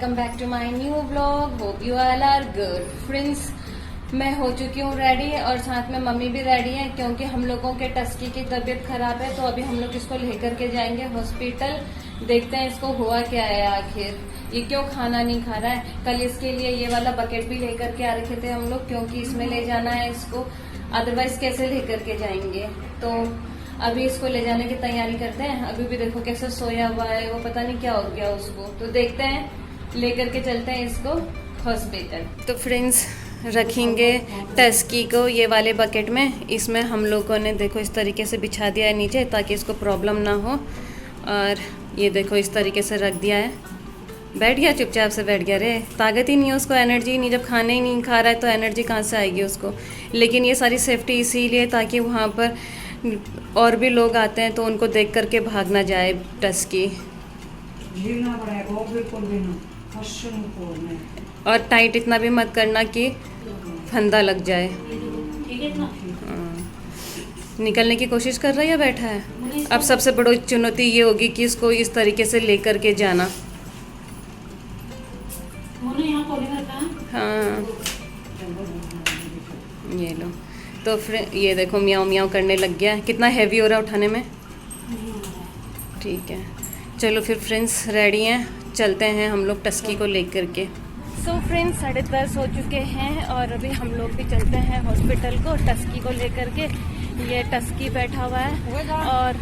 Welcome back to my new vlog. Hope you all are good. Friends, मैं हो चुकी हूँ रेडी और साथ में मम्मी भी रेडी है क्योंकि हम लोगों के टस्की की तबीयत खराब है। तो अभी हम लोग इसको लेकर के जाएंगे हॉस्पिटल। देखते हैं इसको हुआ क्या है, आखिर ये क्यों खाना नहीं खा रहा है। कल इसके लिए ये वाला बकेट भी लेकर के आ रखे थे हम लोग क्योंकि इसमें ले जाना है इसको, अदरवाइज कैसे लेकर के जाएंगे। तो अभी इसको ले जाने की तैयारी करते हैं। अभी भी देखो कैसे सोया हुआ है, वो पता नहीं क्या हो गया उसको। तो देखते हैं, लेकर के चलते हैं इसको हॉस्पिटल। तो फ्रेंड्स, रखेंगे टस्की को ये वाले बकेट में। इसमें हम लोगों ने देखो इस तरीके से बिछा दिया है नीचे ताकि इसको प्रॉब्लम ना हो। और ये देखो इस तरीके से रख दिया है। बैठ गया, चुपचाप से बैठ गया। रे ताकत ही नहीं है उसको, एनर्जी नहीं। जब खाने ही नहीं खा रहा है तो एनर्जी कहाँ से आएगी उसको। लेकिन ये सारी सेफ्टी इसीलिए ताकि वहाँ पर और भी लोग आते हैं तो उनको देख करके भाग ना जाए टस्की। और टाइट इतना भी मत करना कि फंदा लग जाए। निकलने की कोशिश कर रहा है या बैठा है। अब सबसे बड़ी चुनौती ये होगी कि इसको इस तरीके से लेकर के जाना। हाँ, ये लो। तो फिर ये देखो म्याऊं म्याऊं करने लग गया। कितना हैवी हो रहा है उठाने में। ठीक है, चलो फिर फ्रेंड्स रेडी हैं, चलते हैं हम लोग टस्की को लेकर के। सो फ्रेंड्स, 10:30 हो चुके हैं और अभी हम लोग भी चलते हैं हॉस्पिटल को टस्की को लेकर के। ये टस्की बैठा हुआ है और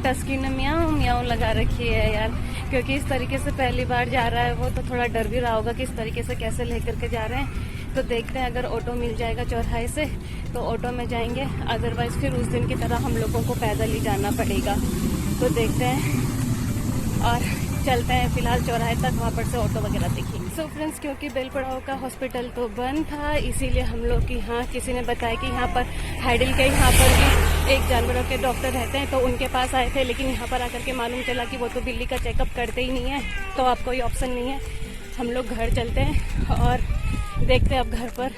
टस्की ने म्याऊं म्याऊं लगा रखी है यार, क्योंकि इस तरीके से पहली बार जा रहा है वो, तो थोड़ा डर भी रहा होगा कि इस तरीके से कैसे लेकर के जा रहे हैं। तो देखते हैं, अगर ऑटो मिल जाएगा चौराहे से तो ऑटो में जाएंगे, अदरवाइज फिर उस दिन की तरह हम लोगों को पैदल ही जाना पड़ेगा। तो देखते हैं और चलते हैं फिलहाल चौराहे तक, वहाँ पर से ऑटो वगैरह देखेंगे। सो फ्रेंड्स, क्योंकि बेलपड़ाव का हॉस्पिटल तो बंद था, इसीलिए हम लोग यहाँ किसी ने बताया कि यहाँ पर हैडिल के यहाँ पर भी एक जानवरों के डॉक्टर रहते हैं, तो उनके पास आए थे। लेकिन यहाँ पर आकर के मालूम चला कि वो तो बिल्ली का चेकअप करते ही नहीं है, तो अब कोई ऑप्शन नहीं है। हम लोग घर चलते हैं और देखते हैं अब घर पर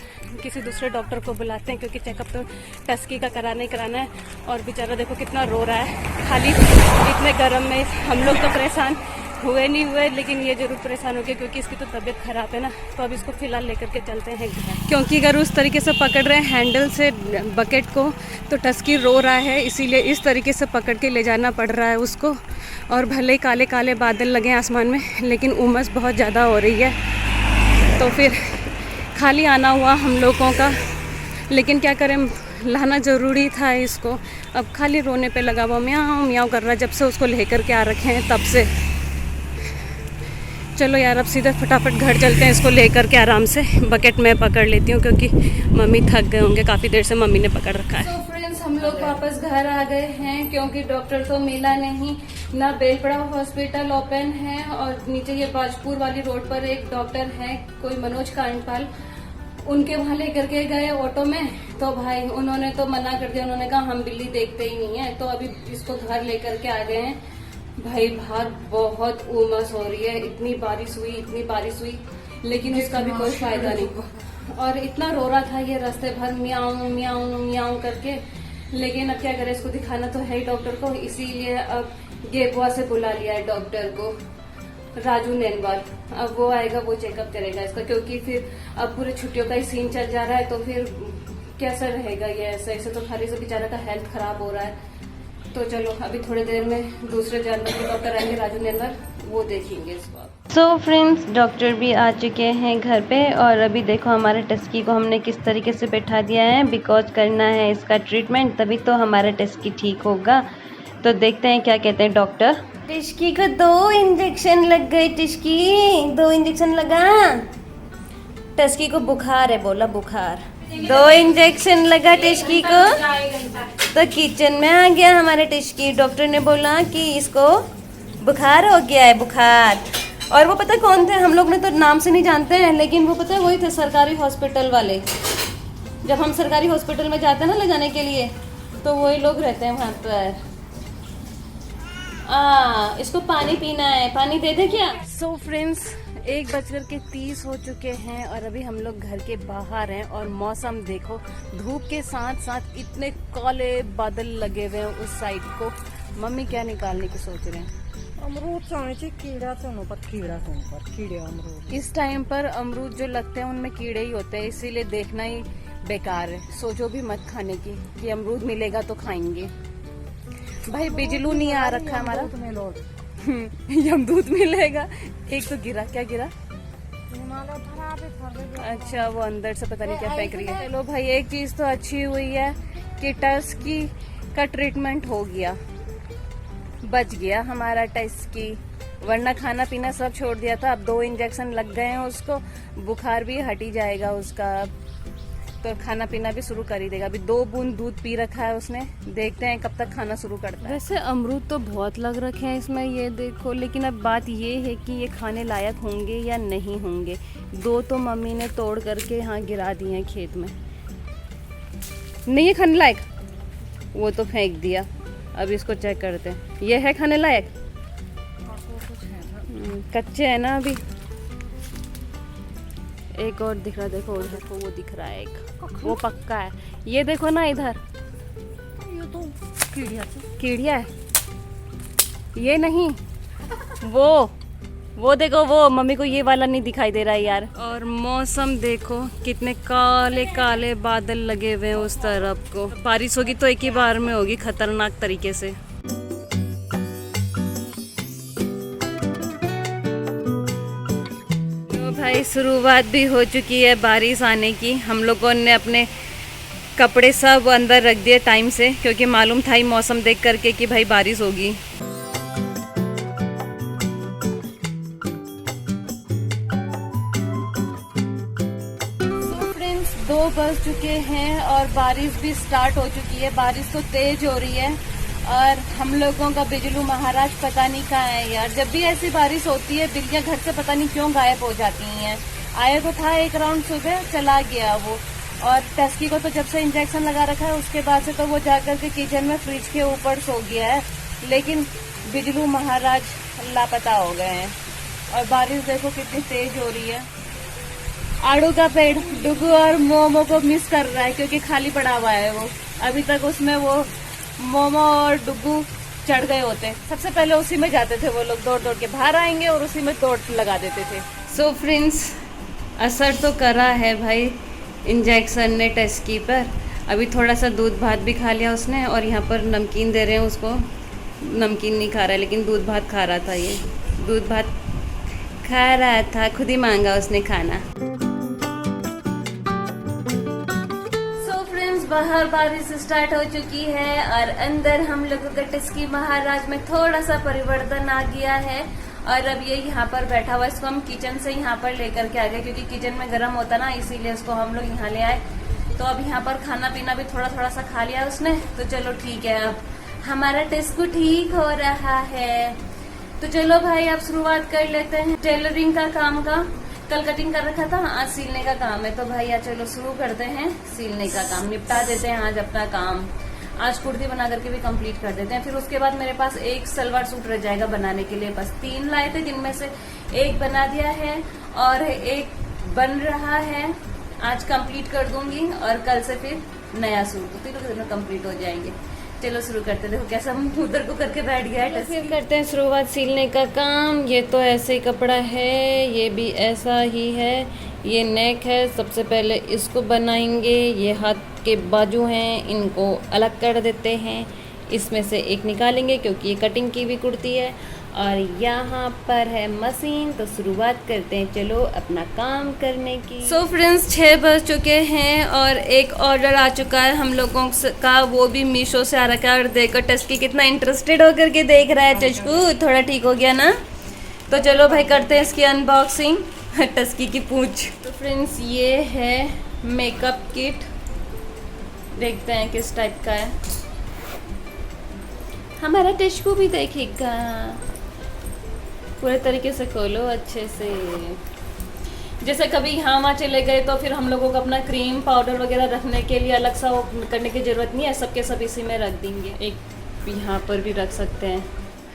किसी दूसरे डॉक्टर को बुलाते हैं, क्योंकि चेकअप तो टस्की का कराना ही कराना है। और बेचारा देखो कितना रो रहा है, खाली इतने गर्म में। हम लोग तो परेशान हुए नहीं हुए, लेकिन ये जरूर परेशान हो गए क्योंकि इसकी तो तबीयत खराब है ना। तो अब इसको फिलहाल लेकर के चलते हैं घर, क्योंकि अगर उस तरीके से पकड़ रहे हैं हैंडल से बकेट को तो टस्की रो रहा है, इसीलिए इस तरीके से पकड़ के ले जाना पड़ रहा है उसको। और भले ही काले काले बादल लगे आसमान में, लेकिन उमस बहुत ज़्यादा हो रही है। तो फिर खाली आना हुआ हम लोगों का, लेकिन क्या करें, लाना ज़रूरी था इसको। अब खाली रोने पे लगा हुआ, म्याऊं म्याऊं कर रहा है जब से उसको लेकर के आ रखे हैं तब से। चलो यार, अब सीधे फटाफट घर चलते हैं, इसको लेकर के आराम से। बकेट में पकड़ लेती हूँ क्योंकि मम्मी थक गए होंगे, काफ़ी देर से मम्मी ने पकड़ रखा है। तो फ्रेंड्स, हम लोग वापस घर आ गए हैं क्योंकि डॉक्टर तो मिला नहीं ना। बेलपड़ा हॉस्पिटल ओपन है और नीचे ये बाजपुर वाली रोड पर एक डॉक्टर है, कोई मनोज कांडपाल, उनके वहाँ लेकर के गए ऑटो में। तो भाई उन्होंने तो मना कर दिया, उन्होंने कहा हम बिल्ली देखते ही नहीं है। तो अभी इसको घर लेकर के आ गए हैं। भाई बाहर बहुत उमस हो रही है, इतनी बारिश हुई, लेकिन उसका भी कोई फायदा नहीं। और इतना रो रहा था ये रास्ते भर, म्याऊं म्याऊं म्याऊं करके। लेकिन अब क्या करें, इसको दिखाना तो है ही डॉक्टर को, इसीलिए अब गेपुआ से बुला लिया है डॉक्टर को, राजू नैनवाल। अब वो आएगा, वो चेकअप करेगा इसका, क्योंकि फिर अब पूरे छुट्टियों का ही सीन चल जा रहा है। तो फिर कैसा रहेगा ये, ऐसे तो खाली से बेचारा का हेल्थ खराब हो रहा है। तो चलो, अभी थोड़ी देर में दूसरे जानवर के डॉक्टर आएंगे, राजू नैनवाल, वो देखेंगे इसको। सो फ्रेंड्स, डॉक्टर भी आ चुके हैं घर पे और अभी देखो हमारे टस्की को हमने किस तरीके से बैठा दिया है, बिकॉज करना है इसका ट्रीटमेंट, तभी तो हमारा टस्की ठीक होगा। तो देखते हैं क्या कहते हैं डॉक्टर। टस्की को 2 इंजेक्शन लग गए, टस्की 2 इंजेक्शन लगा। टस्की को बुखार है, बोला बुखार। 2 इंजेक्शन लगा टस्की को, तो किचन में आ गया हमारे टस्की। डॉक्टर ने बोला कि इसको बुखार हो गया है, बुखार। और वो पता कौन थे, हम लोग ने तो नाम से नहीं जानते हैं, लेकिन वो पता है वही थे सरकारी हॉस्पिटल वाले। जब हम सरकारी हॉस्पिटल में जाते हैं ना ले जाने के लिए, तो वही लोग रहते हैं वहाँ पर। इसको पानी पीना है, पानी दे दे क्या। सो फ्रेंड्स, 1:30 हो चुके हैं और अभी हम लोग घर के बाहर हैं और मौसम देखो, धूप के साथ साथ इतने काले बादल लगे हुए हैं उस साइड को। मम्मी क्या निकालने की सोच रहे हैं, अमरूद चाहे कीड़ा चुनो पर कीड़े अमरूद इस टाइम पर अमरूद जो लगते हैं उनमें कीड़े ही होते हैं, इसीलिए देखना ही बेकार है। सोचो भी मत खाने की कि अमरूद मिलेगा तो खाएंगे। भाई बिजलू नहीं आ रखा हमारा। यमदूत मिलेगा। एक तो गिरा, क्या गिरा? अच्छा, वो अंदर से पता नहीं क्या फेंक रही है। चलो भाई, एक चीज तो अच्छी हुई है कि टस्की का ट्रीटमेंट हो गया, बच गया हमारा टस्की, वरना खाना पीना सब छोड़ दिया था। अब 2 इंजेक्शन लग गए हैं उसको, बुखार भी हट ही जाएगा उसका, तो खाना पीना भी शुरू कर ही देगा। अभी 2 बूंद दूध पी रखा है उसने, देखते हैं कब तक खाना शुरू करता है। वैसे अमरूद तो बहुत लग रखे हैं इसमें, ये देखो, लेकिन अब बात ये है कि ये खाने लायक होंगे या नहीं होंगे। 2 तो मम्मी ने तोड़ करके यहाँ गिरा दिए हैं खेत में, नहीं है खाने लायक, वो तो फेंक दिया। अब इसको चेक करते हैं, ये है खाने लायक? कच्चे है ना अभी। एक और दिख रहा, देखो देखो, वो दिख रहा है एक, वो पक्का है। ये देखो ना इधर, ये तो कीड़िया है, ये नहीं, वो देखो, वो मम्मी को ये वाला नहीं दिखाई दे रहा है यार। और मौसम देखो, कितने काले काले बादल लगे हुए हैं उस तरफ को। बारिश होगी तो एक ही बार में होगी, खतरनाक तरीके से। तो भाई शुरुआत भी हो चुकी है बारिश आने की। हम लोगों ने अपने कपड़े सब अंदर रख दिए टाइम से, क्योंकि मालूम था ही मौसम देख करके कि भाई बारिश होगी। तो फ्रेंड्स, 2 बज चुके हैं और बारिश भी स्टार्ट हो चुकी है। बारिश तो तेज हो रही है और हम लोगों का बिजलू महाराज पता नहीं कहाँ है यार। जब भी ऐसी बारिश होती है, बिल्लियां घर से पता नहीं क्यों गायब हो जाती हैं। आया तो था एक राउंड सुबह, चला गया वो। और टस्की को तो जब से इंजेक्शन लगा रखा है उसके बाद से तो वो जाकर के किचन में फ्रिज के ऊपर सो गया है, लेकिन बिजलू महाराज लापता हो गए हैं। और बारिश देखो कितनी तेज हो रही है। आड़ू का पेड़ डुगू और मोमो को मिस कर रहा है, क्योंकि खाली पड़ा हुआ है वो। अभी तक उसमें वो मोमो और डुगू चढ़ गए होते, सबसे पहले उसी में जाते थे वो लोग, दौड़ दौड़ के बाहर आएंगे और उसी में दौड़ लगा देते थे। सो फ्रेंड्स, असर तो करा है भाई इंजेक्शन ने टस्की पर। अभी थोड़ा सा दूध भात भी खा लिया उसने, और यहाँ पर नमकीन दे रहे हैं उसको। नमकीन नहीं खा रहा है, लेकिन दूध भात खा रहा था। ये दूध भात खा रहा था, खुद ही मांगा उसने खाना। बाहर बारिश स्टार्ट हो चुकी है और अंदर हम लोगों का टस्की महाराज में थोड़ा सा परिवर्तन आ गया है। और अब ये यहाँ पर बैठा हुआ है, इसको हम किचन से यहाँ पर लेकर के आ गए, क्योंकि किचन में गर्म होता ना, इसीलिए इसको हम लोग यहाँ ले आए। तो अब यहाँ पर खाना पीना भी थोड़ा थोड़ा सा खा लिया उसने, तो चलो ठीक है, अब हमारा टस्कू ठीक हो रहा है। तो चलो भाई, अब शुरुआत कर लेते हैं टेलरिंग का काम का। कल कटिंग कर रखा था, आज सिलने का काम है। तो भैया चलो शुरू करते हैं सिलने का काम, निपटा देते हैं आज अपना काम। आज कुर्ती बना करके भी कंप्लीट कर देते हैं। फिर उसके बाद मेरे पास एक सलवार सूट रह जाएगा बनाने के लिए। बस 3 लाए थे, जिनमें से एक बना दिया है और एक बन रहा है। आज कंप्लीट कर दूंगी और कल से फिर नया सूट, तो 3 दिन में कंप्लीट हो जाएंगे। चलो शुरू करते हैं। देखो कैसा हम उधर को करके बैठ गया है। फिर करते हैं शुरुआत सिलने का काम। ये तो ऐसे ही कपड़ा है, ये भी ऐसा ही है। ये नेक है, सबसे पहले इसको बनाएंगे। ये हाथ के बाजू हैं, इनको अलग कर देते हैं। इसमें से एक निकालेंगे क्योंकि ये कटिंग की भी कुर्ती है। और यहाँ पर है मशीन, तो शुरुआत करते हैं चलो अपना काम करने की। सो फ्रेंड्स, 6 बज चुके हैं और एक ऑर्डर आ चुका है हम लोगों का, वो भी मीशो से आ रखा है। और देखो टस्की कितना इंटरेस्टेड होकर के देख रहा है। टस्कू थोड़ा ठीक हो गया ना? तो चलो भाई करते हैं इसकी अनबॉक्सिंग। टस्की की पूंछ। तो फ्रेंड्स, ये है मेकअप किट, देखते हैं किस टाइप का है। हमारा टस्कू भी देखेगा। पूरे तरीके से खोलो अच्छे से। जैसे कभी यहाँ वहाँ चले गए तो फिर हम लोगों को अपना क्रीम पाउडर वगैरह रखने के लिए अलग सा वो करने की ज़रूरत नहीं है, सबके सब इसी में रख देंगे। एक यहाँ पर भी रख सकते हैं।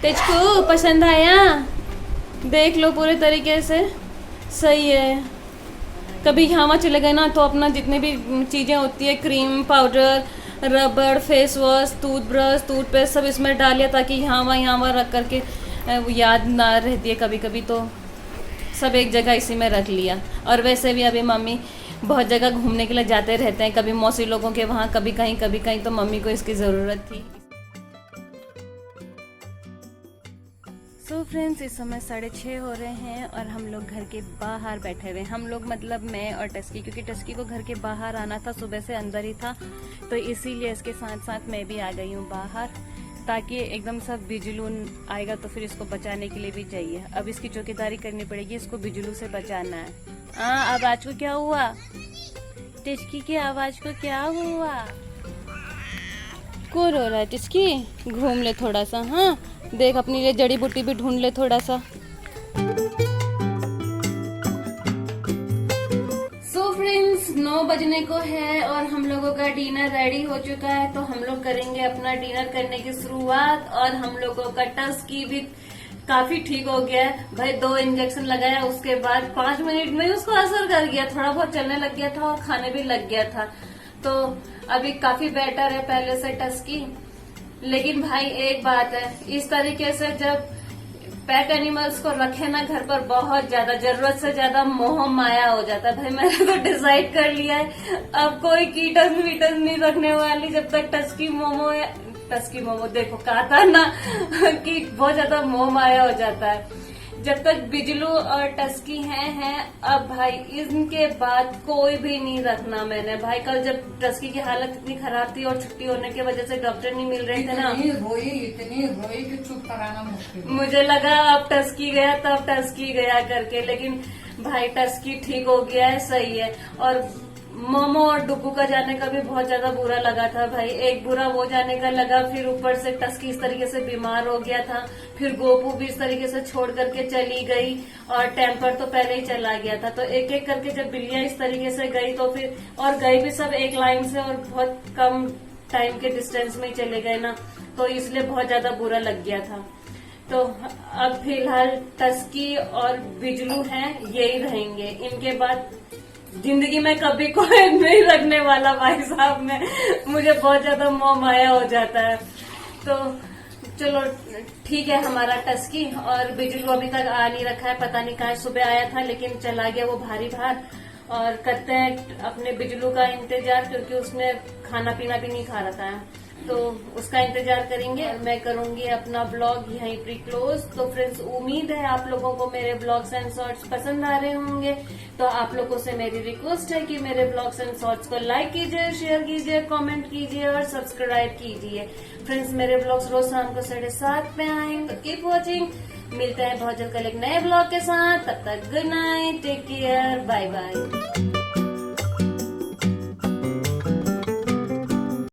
टस्कू पसंद आया? देख लो पूरे तरीके से, सही है। कभी यहाँ वहाँ चले गए ना तो अपना जितने भी चीज़ें होती है, क्रीम पाउडर, रबड़, फेस वॉश, टूथब्रश, टूथपेस्ट, सब इसमें डालिए ताकि यहाँ वहाँ रख करके वो याद ना रहती है कभी कभी, तो सब एक जगह इसी में रख लिया। और वैसे भी अभी मम्मी बहुत जगह घूमने के लिए जाते रहते हैं, कभी मौसी लोगों के वहाँ, कभी कहीं, तो मम्मी को इसकी ज़रूरत थी। सो फ्रेंड्स, इस समय 6:30 हो रहे हैं और हम लोग घर के बाहर बैठे हुए हैं। हम लोग मतलब मैं और टस्की, क्योंकि टस्की को घर के बाहर आना था, सुबह से अंदर ही था, तो इसीलिए इसके साथ साथ मैं भी आ गई हूँ बाहर, ताकि एकदम सब बिजलू आएगा तो फिर इसको बचाने के लिए भी चाहिए। अब इसकी चौकीदारी करनी पड़ेगी, इसको बिजलू से बचाना है। हाँ, आवाज को क्या हुआ? टस्की की आवाज को क्या हुआ? को रो रहा है टस्की? घूम ले थोड़ा सा। हाँ, देख अपनी लिए जड़ी बूटी भी ढूंढ ले थोड़ा सा। सो फ्रेंड्स, 9 बजने को है और हम लोगों का डिनर रेडी हो चुका है, तो हम लोग करेंगे अपना डिनर करने की शुरुआत। और हम लोगों का टस्की भी काफी ठीक हो गया है भाई। 2 इंजेक्शन लगाया, उसके बाद 5 मिनट में ही उसको असर कर गया, थोड़ा बहुत चलने लग गया था और खाने भी लग गया था, तो अभी काफी बेटर है पहले से टस्की। लेकिन भाई एक बात है, इस तरीके से जब पेट एनिमल्स को रखे ना घर पर, बहुत ज्यादा जरूरत से ज्यादा मोह माया हो जाता है। भाई मैंने तो डिसाइड कर लिया है, अब कोई कीटन वीटन नहीं रखने वाली जब तक टस्की मोमो देखो कहा था ना कि बहुत ज्यादा मोह माया हो जाता है। जब तक बिजलू और टस्की हैं, अब भाई इनके बाद कोई भी नहीं रखना मैंने। भाई कल जब टस्की की हालत इतनी खराब थी और छुट्टी होने की वजह से डॉक्टर नहीं मिल रहे थे ना, इतनी रोई कि चुप कराना मुश्किल। मुझे लगा अब टस्की गया तब टस्की गया करके, लेकिन भाई टस्की ठीक हो गया है, सही है। और मोमो और डुगू का जाने का भी बहुत ज्यादा बुरा लगा था भाई। एक बुरा वो जाने का लगा, फिर ऊपर से टस्की इस तरीके से बीमार हो गया था, फिर गोपू भी इस तरीके से छोड़ करके चली गई, और टेम्पर तो पहले ही चला गया था। तो एक एक करके जब बिल्लियां इस तरीके से गई तो फिर, और गई भी सब एक लाइन से और बहुत कम टाइम के डिस्टेंस में ही चले गए ना, तो इसलिए बहुत ज्यादा बुरा लग गया था। तो अब फिलहाल टस्की और बिजलू हैं, यही रहेंगे। इनके बाद जिंदगी में कभी कोई नहीं रखने वाला भाई साहब में, मुझे बहुत ज्यादा मोह माया हो जाता है। तो चलो ठीक है, हमारा टस्की और बिजलू अभी तक आ नहीं रखा है, पता नहीं कहाँ सुबह आया था लेकिन चला गया वो भारी भार। और करते हैं अपने बिजलू का इंतजार, क्योंकि उसने खाना पीना भी नहीं खा रखा है, तो उसका इंतजार करेंगे। मैं करूंगी अपना ब्लॉग यहीं प्री क्लोज। तो फ्रेंड्स, उम्मीद है आप लोगों को मेरे ब्लॉग्स एंड शॉर्ट्स पसंद आ रहे होंगे। तो आप लोगों से मेरी रिक्वेस्ट है कि मेरे ब्लॉग्स एंड शॉर्ट्स को लाइक कीजिए, शेयर कीजिए, कमेंट कीजिए और सब्सक्राइब कीजिए। फ्रेंड्स, मेरे ब्लॉग्स रोज शाम को 7:30 पे आएंगे। Keep watching. मिलते हैं बहुत जल्द कल एक नए ब्लॉग के साथ। तब तक good night, take care, bye bye.